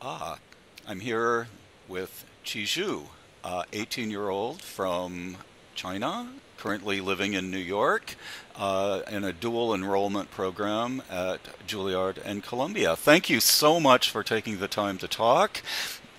Ah, I'm here with Chiju, 18-year-old from China, currently living in New York, in a dual enrollment program at Juilliard and Columbia. Thank you so much for taking the time to talk.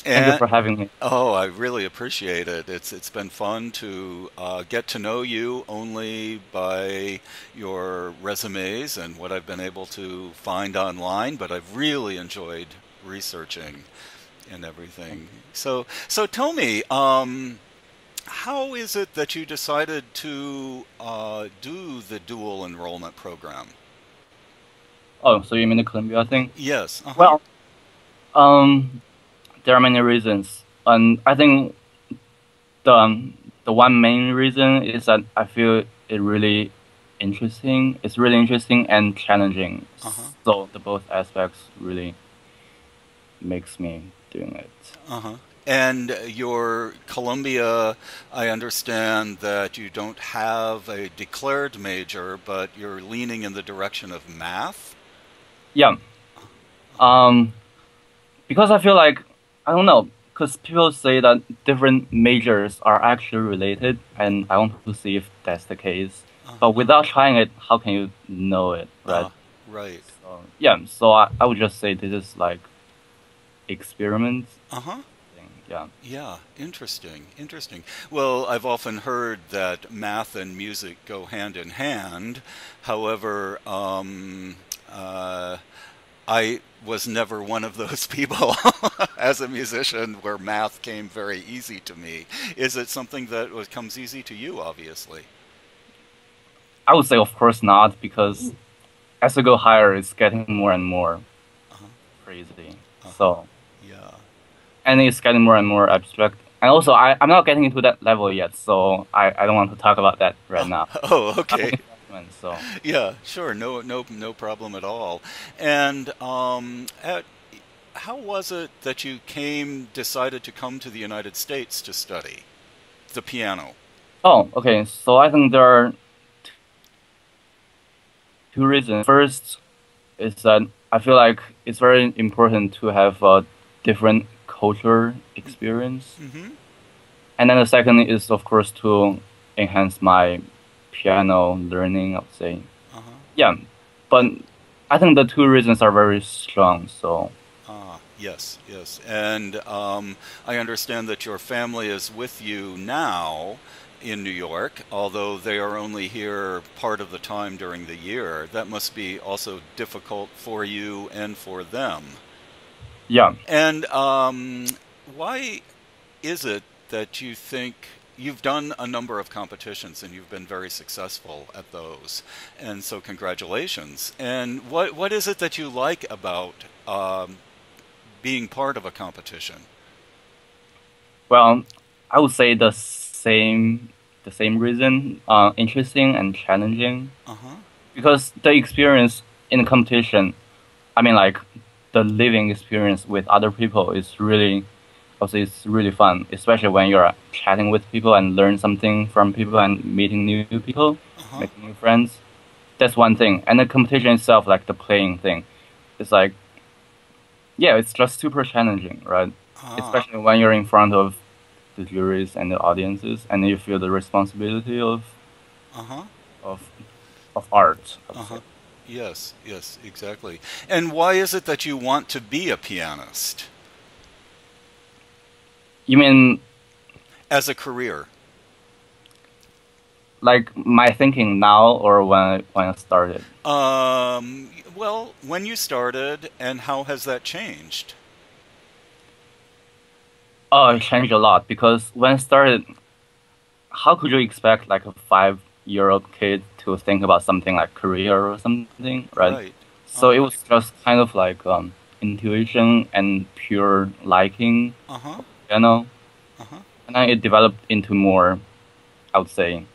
Thank you And for having me. oh, I really appreciate it. It's been fun to get to know you only by your resumes and what I've been able to find online, but I've really enjoyed researching and everything. So tell me, how is it that you decided to do the dual enrollment program? Oh, so you mean the Columbia thing? Yes. Uh-huh. Well, um, there are many reasons, and I think the one main reason is that I feel it really interesting. It's really interesting and challenging. Uh-huh. So the both aspects really makes me doing it. Uh-huh. And your Columbia, I understand that you don't have a declared major, but you're leaning in the direction of math. Yeah. Um, because I feel like I don't know, because people say that different majors are actually related, and I want to see if that's the case. But Uh-huh. without trying it, how can you know it, right? Uh, right. So yeah, so I would just say this is like experiment Uh-huh. thing. Yeah. Yeah, interesting, interesting. Well, I've often heard that math and music go hand in hand. However, I was never one of those people as a musician where math came very easy to me. Is it something that comes easy to you, obviously? I would say of course not, because as you go higher, it's getting more and more Uh-huh, crazy. uh-huh, So yeah. and it's getting more and more abstract. And also, I'm not getting into that level yet, so I don't want to talk about that right Oh, now. oh, I'm okay. only a freshman, so Yeah, sure. No problem at all. And how was it that you decided to come to the United States to study the piano? oh, okay. So I think there are two reasons. First is that I feel like it's very important to have a different culture experience. Mm-hmm. And then the second is, of course, to enhance my piano learning, I would say. Uh-huh. Yeah, but I think the two reasons are very strong. So, Ah, yes, yes. And I understand that your family is with you now in New York, although they are only here part of the time during the year. That must be also difficult for you and for them. yeah. And why is it that you think you've done a number of competitions and you've been very successful at those? And so, congratulations. And what is it that you like about being part of a competition? Well, I would say the same reason, interesting and challenging, Uh huh. because the experience in competition, I mean, like the living experience with other people is really, also it's really fun, especially when you're chatting with people and learn something from people and meeting new people, Uh huh. making new friends. That's one thing. And the competition itself, like the playing thing, it's like, yeah, it's just super challenging, right? Ah. Especially when you're in front of the juries and the audiences, and you feel the responsibility Uh huh. of of art, I would Uh say. huh. Yes. Yes. Exactly. And why is it that you want to be a pianist You mean as a career? like my thinking now, or when I started? Well, when you started, and how has that changed? Oh, it changed a lot, because when I started, how could you expect like a 5-year-old kid to think about something like career or something, right? Right. So it Uh-huh. was just kind of like intuition and pure liking, Uh-huh. you know. Uh-huh. And then it developed into more, I would say,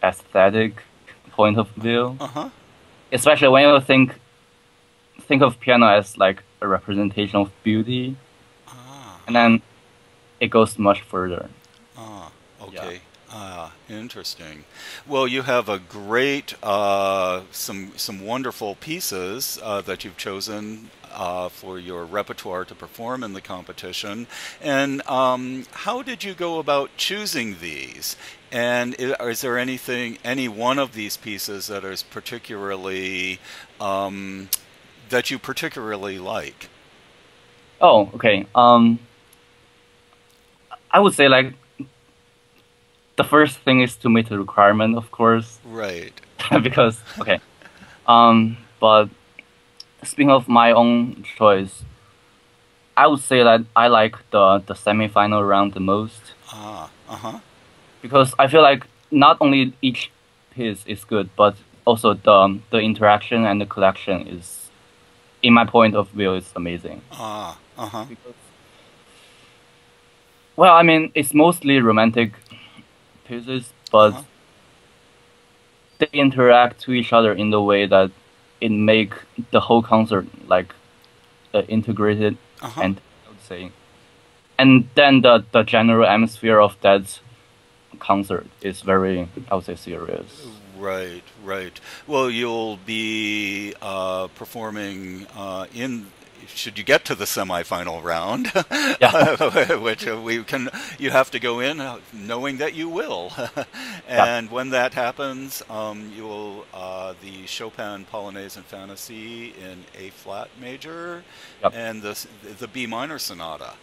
aesthetic point of view. Uh-huh. Especially when you think of piano as like a representation of beauty, Ah. and then it goes much further. Ah. Yeah. Okay. Ah, interesting. Well, you have a great some wonderful pieces that you've chosen for your repertoire to perform in the competition. And how did you go about choosing these? And is there any one of these pieces that is particularly that you particularly like? Oh, okay. I would say like the first thing is to meet the requirement, of course, Right. because okay. But speaking of my own choice, I would say that I like the semifinal round the most Ah, uh-huh. because I feel like not only each piece is good, but also the interaction and the collection is, in my point of view, is amazing. Ah, uh-huh. Because, well, I mean, it's mostly romantic pieces, but Uh-huh. they interact to each other in the way that it make the whole concert like integrated, Uh-huh. and I would say, and then the general atmosphere of that concert is very, I would say, serious. Right, right. Well, you'll be performing should you get to the semifinal round, Yeah, which you have to go in knowing that you will. yeah, And when that happens, you'll the Chopin Polonaise and Fantasy in A flat major, yep, and the B minor sonata.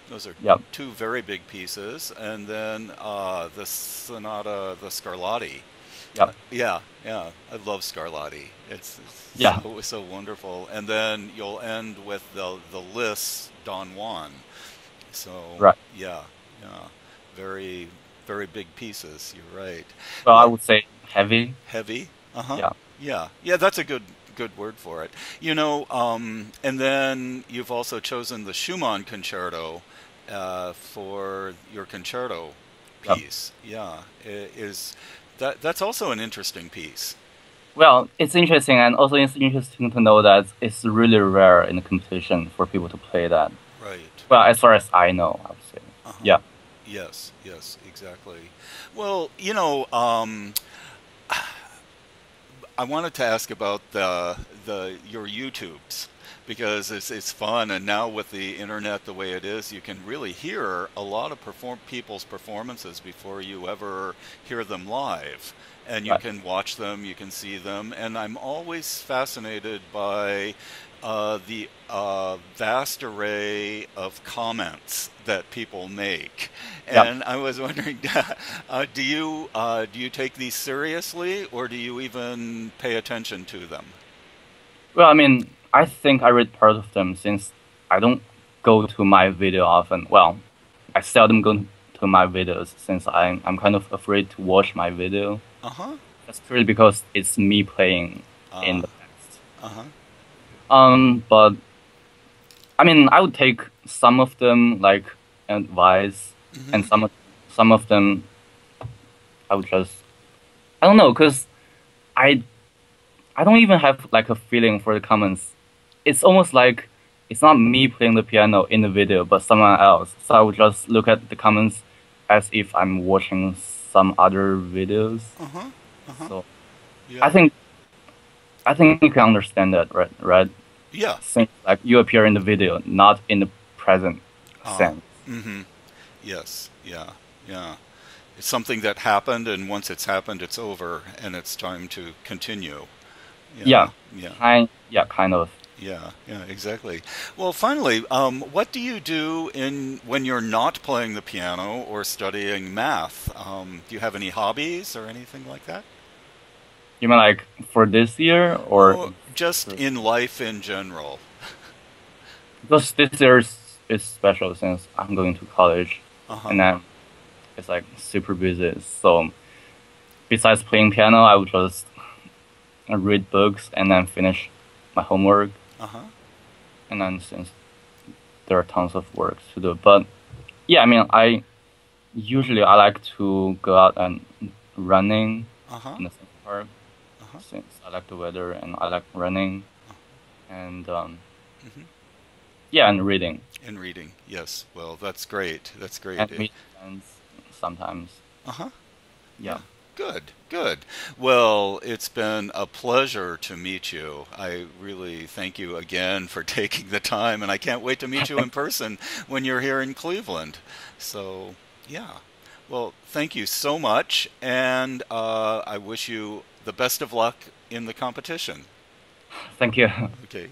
Those are yep, two very big pieces, and then the sonata, the Scarlatti. yep, Yeah, yeah, I love Scarlatti. It's yeah, so wonderful. And then you'll end with the Liszt Don Juan. So right. yeah, yeah, very very big pieces. You're right. Well, I Well, would say heavy. heavy. Uh-huh. Yeah, Yeah, yeah, that's a good word for it. And then you've also chosen the Schumann concerto for your concerto yep. piece. Yeah, is that's also an interesting piece. Well, it's interesting, and also it's interesting to know that it's really rare in the competition for people to play that. Right. Well, as far as I know, I would say. Uh-huh. Yeah, Yes, yes, exactly. Well, I wanted to ask about the your YouTubes because it's fun, and now with the internet the way it is, you can really hear a lot of people's performances before you ever hear them live, and you right. can watch them, you can see them, and I'm always fascinated by the vast array of comments that people make. Yeah. And I was wondering, do you take these seriously, or do you even pay attention to them? Well, I mean, I think I read part of them since I don't go to my video often. Well, I seldom go to my videos since I'm kind of afraid to watch my video. Uh-huh. That's purely because it's me playing in Uh, the past. uh-huh. But I mean, I would take some of them like advice, and Hmm. some of them I would just, I don't know, cause I I don't even have like a feeling for the comments. It's almost like it's not me playing the piano in the video, but someone else. So I would just look at the comments as if I'm watching some other videos. Uh-huh. Uh-huh. So I Yeah. think I think you can understand that, right? Right? Yeah. Since like you appear in the video, not in the present Uh, sense. mm-hmm. Yes. Yeah. Yeah. It's something that happened, and once it's happened, it's over, and it's time to continue. Yeah. Yeah, Yeah. kind of. Yeah, yeah, exactly. Well, finally, what do you do in when you're not playing the piano or studying math? Do you have any hobbies or anything like that? You mean like for this year or Oh, just in life in general. because this year is special since I'm going to college Uh-huh. and then it's like super busy. So besides playing piano, I would just read books and then finish my homework. Uh-huh. And then since there are tons of work to do, but yeah, I mean, I like to go out and running Uh-huh. in the same park Uh-huh. since I like the weather and I like running and Hmm. yeah, and reading And reading. Yes. Well, that's great. That's great. and meet friends sometimes. Uh-huh. Yeah. Yeah. Good, good. Well, it's been a pleasure to meet you. I really thank you again for taking the time, and I can't wait to meet you in person when you're here in Cleveland. So, yeah. Well, thank you so much, and I wish you the best of luck in the competition. Thank you. Okay.